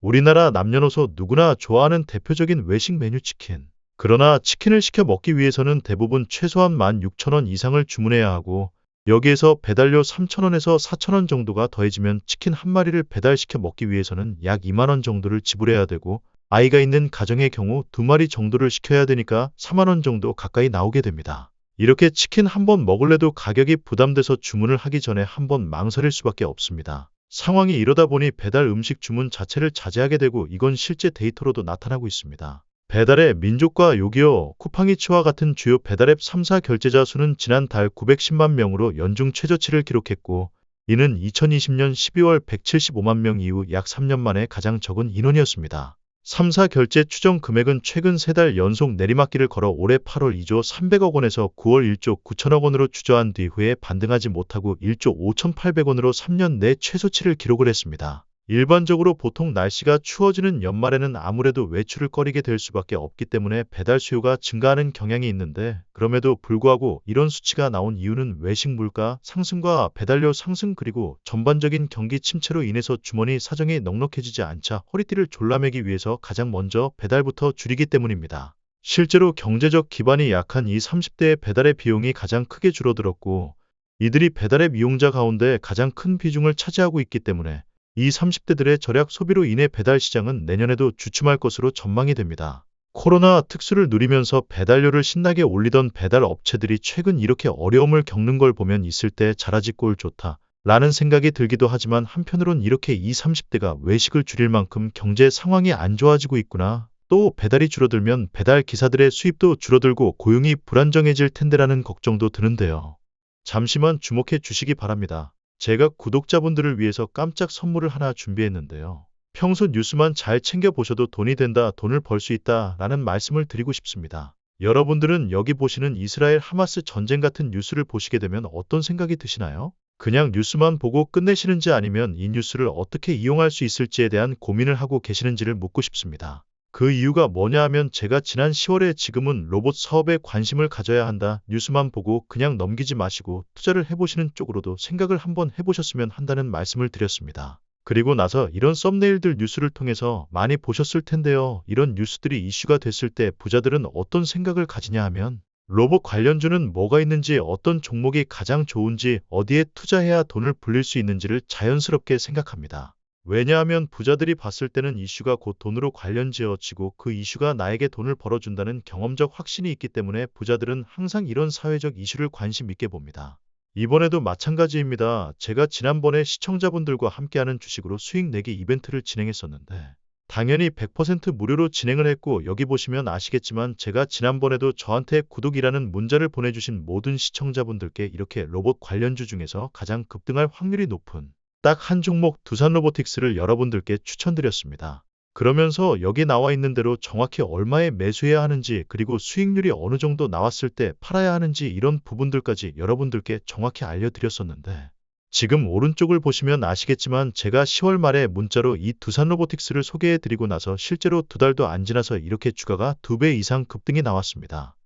우리나라 남녀노소 누구나 좋아하는 대표적인 외식 메뉴 치킨. 그러나 치킨을 시켜 먹기 위해서는 대부분 최소한 16,000원 이상을 주문해야 하고 여기에서 배달료 3,000원에서 4,000원 정도가 더해지면 치킨 한 마리를 배달시켜 먹기 위해서는 약 2만 원 정도를 지불해야 되고 아이가 있는 가정의 경우 2마리 정도를 시켜야 되니까 4만 원 정도 가까이 나오게 됩니다. 이렇게 치킨 한 번 먹을래도 가격이 부담돼서 주문을 하기 전에 한번 망설일 수밖에 없습니다. 상황이 이러다 보니 배달 음식 주문 자체를 자제하게 되고 이건 실제 데이터로도 나타나고 있습니다. 배달의 민족과 요기요, 쿠팡이츠와 같은 주요 배달앱 3사 결제자 수는 지난달 910만 명으로 연중 최저치를 기록했고 이는 2020년 12월 175만 명 이후 약 3년 만에 가장 적은 인원이었습니다. 3사 결제 추정 금액은 최근 3달 연속 내리막길을 걸어 올해 8월 2조 300억 원에서 9월 1조 9천억 원으로 주저한 뒤 후에 반등하지 못하고 1조 5,800원으로 3년 내 최소치를 기록을 했습니다. 일반적으로 보통 날씨가 추워지는 연말에는 아무래도 외출을 꺼리게 될 수밖에 없기 때문에 배달 수요가 증가하는 경향이 있는데 그럼에도 불구하고 이런 수치가 나온 이유는 외식 물가 상승과 배달료 상승 그리고 전반적인 경기 침체로 인해서 주머니 사정이 넉넉해지지 않자 허리띠를 졸라매기 위해서 가장 먼저 배달부터 줄이기 때문입니다. 실제로 경제적 기반이 약한 이 30대의 배달의 비용이 가장 크게 줄어들었고 이들이 배달앱 이용자 가운데 가장 큰 비중을 차지하고 있기 때문에 이 30대들의 절약 소비로 인해 배달 시장은 내년에도 주춤할 것으로 전망이 됩니다. 코로나 특수를 누리면서 배달료를 신나게 올리던 배달 업체들이 최근 이렇게 어려움을 겪는 걸 보면 있을 때 잘하지 꼴 좋다 라는 생각이 들기도 하지만 한편으론 이렇게 이 30대가 외식을 줄일 만큼 경제 상황이 안 좋아지고 있구나. 또 배달이 줄어들면 배달 기사들의 수입도 줄어들고 고용이 불안정해질 텐데라는 걱정도 드는데요. 잠시만 주목해 주시기 바랍니다. 제가 구독자분들을 위해서 깜짝 선물을 하나 준비했는데요. 평소 뉴스만 잘 챙겨보셔도 돈이 된다, 돈을 벌 수 있다 라는 말씀을 드리고 싶습니다. 여러분들은 여기 보시는 이스라엘 하마스 전쟁 같은 뉴스를 보시게 되면 어떤 생각이 드시나요? 그냥 뉴스만 보고 끝내시는지 아니면 이 뉴스를 어떻게 이용할 수 있을지에 대한 고민을 하고 계시는지를 묻고 싶습니다. 그 이유가 뭐냐 하면 제가 지난 10월에 지금은 로봇 사업에 관심을 가져야 한다. 뉴스만 보고 그냥 넘기지 마시고 투자를 해보시는 쪽으로도 생각을 한번 해보셨으면 한다는 말씀을 드렸습니다. 그리고 나서 이런 썸네일들 뉴스를 통해서 많이 보셨을 텐데요. 이런 뉴스들이 이슈가 됐을 때 부자들은 어떤 생각을 가지냐 하면 로봇 관련주는 뭐가 있는지 어떤 종목이 가장 좋은지 어디에 투자해야 돈을 불릴 수 있는지를 자연스럽게 생각합니다. 왜냐하면 부자들이 봤을 때는 이슈가 곧 돈으로 관련지어지고 그 이슈가 나에게 돈을 벌어준다는 경험적 확신이 있기 때문에 부자들은 항상 이런 사회적 이슈를 관심 있게 봅니다. 이번에도 마찬가지입니다. 제가 지난번에 시청자분들과 함께하는 주식으로 수익 내기 이벤트를 진행했었는데 당연히 100% 무료로 진행을 했고 여기 보시면 아시겠지만 제가 지난번에도 저한테 구독이라는 문자를 보내주신 모든 시청자분들께 이렇게 로봇 관련주 중에서 가장 급등할 확률이 높은 딱 한 종목 두산로보틱스를 여러분들께 추천드렸습니다. 그러면서 여기 나와 있는 대로 정확히 얼마에 매수해야 하는지 그리고 수익률이 어느 정도 나왔을 때 팔아야 하는지 이런 부분들까지 여러분들께 정확히 알려드렸었는데 지금 오른쪽을 보시면 아시겠지만 제가 10월 말에 문자로 이 두산로보틱스를 소개해드리고 나서 실제로 2달도 안 지나서 이렇게 주가가 2배 이상 급등이 나왔습니다.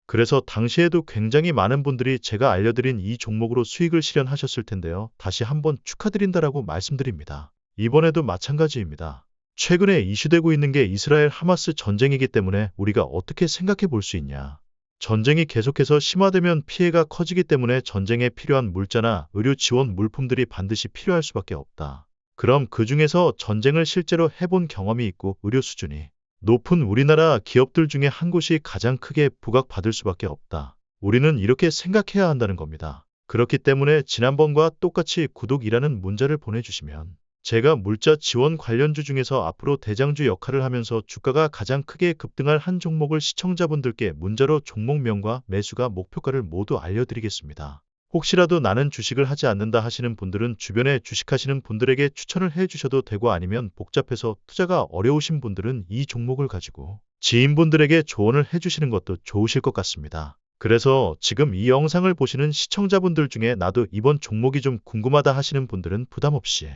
그래서 당시에도 굉장히 많은 분들이 제가 알려드린 이 종목으로 수익을 실현하셨을 텐데요. 다시 한번 축하드린다라고 말씀드립니다. 이번에도 마찬가지입니다. 최근에 이슈되고 있는 게 이스라엘 하마스 전쟁이기 때문에 우리가 어떻게 생각해 볼 수 있냐. 전쟁이 계속해서 심화되면 피해가 커지기 때문에 전쟁에 필요한 물자나 의료 지원 물품들이 반드시 필요할 수밖에 없다. 그럼 그 중에서 전쟁을 실제로 해본 경험이 있고 의료 수준이 높은 우리나라 기업들 중에 한 곳이 가장 크게 부각받을 수밖에 없다. 우리는 이렇게 생각해야 한다는 겁니다. 그렇기 때문에 지난번과 똑같이 구독이라는 문자를 보내주시면 제가 물자 지원 관련주 중에서 앞으로 대장주 역할을 하면서 주가가 가장 크게 급등할 한 종목을 시청자분들께 문자로 종목명과 매수가 목표가를 모두 알려드리겠습니다. 혹시라도 나는 주식을 하지 않는다 하시는 분들은 주변에 주식하시는 분들에게 추천을 해주셔도 되고 아니면 복잡해서 투자가 어려우신 분들은 이 종목을 가지고 지인분들에게 조언을 해주시는 것도 좋으실 것 같습니다. 그래서 지금 이 영상을 보시는 시청자분들 중에 나도 이번 종목이 좀 궁금하다 하시는 분들은 부담없이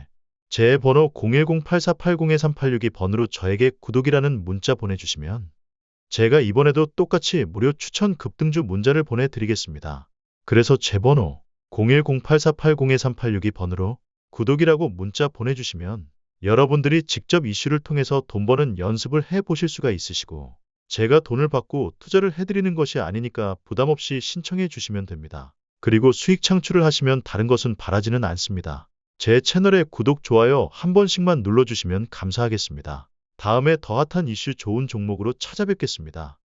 제 번호 010-8480-2386이 번호로 저에게 구독이라는 문자 보내주시면 제가 이번에도 똑같이 무료 추천 급등주 문자를 보내드리겠습니다. 그래서 제 번호 010-8480-2386이 번호로 구독이라고 문자 보내주시면 여러분들이 직접 이슈를 통해서 돈 버는 연습을 해 보실 수가 있으시고, 제가 돈을 받고 투자를 해드리는 것이 아니니까 부담 없이 신청해 주시면 됩니다. 그리고 수익 창출을 하시면 다른 것은 바라지는 않습니다. 제 채널에 구독, 좋아요 한 번씩만 눌러주시면 감사하겠습니다. 다음에 더 핫한 이슈 좋은 종목으로 찾아뵙겠습니다.